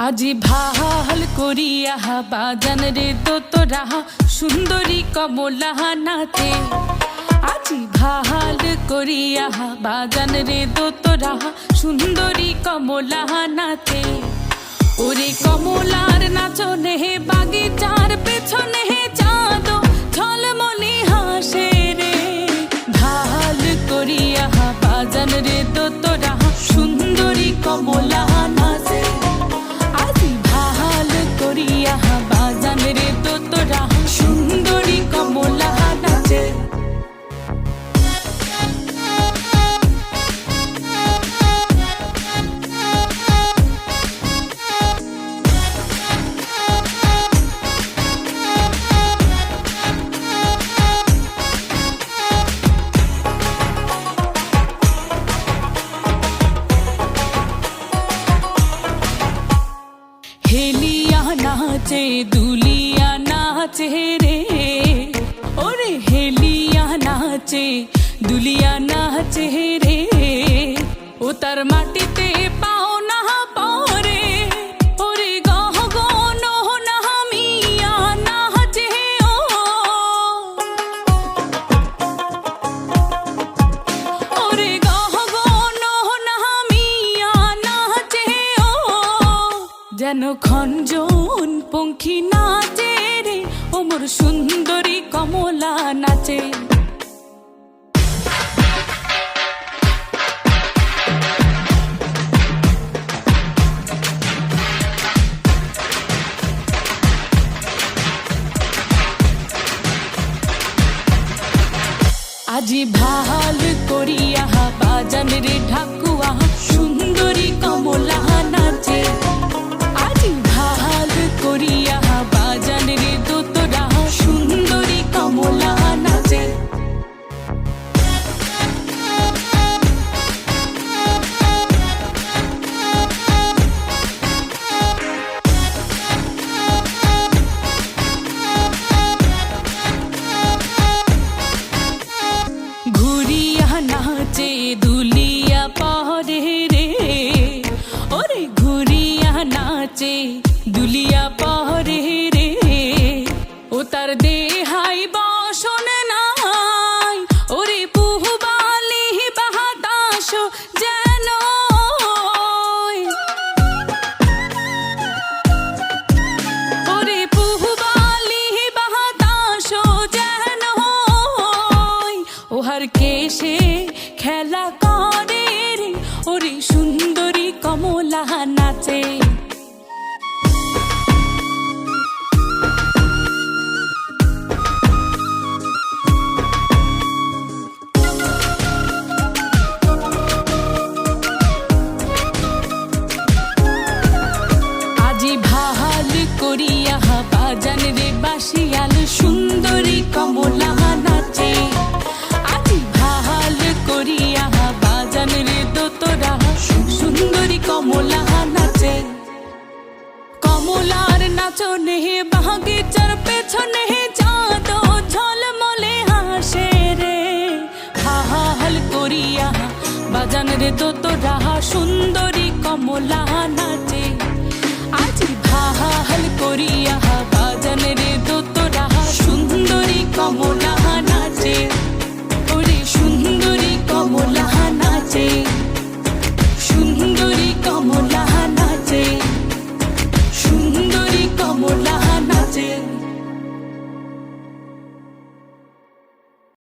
আজি ভাল করিয়া বাজান রে তোরা সুন্দরী কমলা নাচে। আজি ভাল করিয়া বাজান রে তোরা সুন্দরী কমলা নাচে। ওরে কমলার নাচনে বাগিচার পেছনে চাঁদ ঝলমলি হাসে রে। ভাল করিয়া বাজান রে তোরা সুন্দরী কমলা নাচে। আজি ভাল করিয়া বাজান রে তোরা সুন্দরী কমলা নাচে। হেলিয়া নাচে দুলিয়া নাচে রে। ওরে হেলিয়া নাচে দুলিয়া নাচে রে। ও তার মাটিতে পাও না পরে। ওরে গহ গন নামিয়া নাচে ও। ওরে গহ গন নামিয়া নাচে ও। যেন খঞ্জন পঙ্খী নাচে রে। ও মোর সুন্দরী কমলা নাচে। আজি ভাল করিয়া বাজান রে ঢাকুয়া সুন্দরী কমলা নাচে। আজি ভাল করিয়া বাজান রে তোরা সুন্দরী কমলা নাচে। ঘুরিয়া নাচে দুলিয়া পরে রে। ওরে ঘুরিয়া নাচে দুলিয়া পরে রে। ও তার দেহাই বসন নাই। ওরে পুহবালি বাতাস যেন। ওরে পুহবালি বাতাস যেন। ওহার কেশে খেলা করে রে। ওরে সুন্দরী কমলা নাচে। আজি ভাল করিয়া বাজান রে বাসিয়াল সুন্দরী কমলা নাচে। আজি ভাল করিয়া বাজান রে তোরা সুন্দরী কমলা নাচে। কমলার নাচনে বাগিচার পেছনে চাঁদ ঝলমলে হাসে রে। ভাল করিয়া বাজান রে তোরা সুন্দরী কমলা নাচে।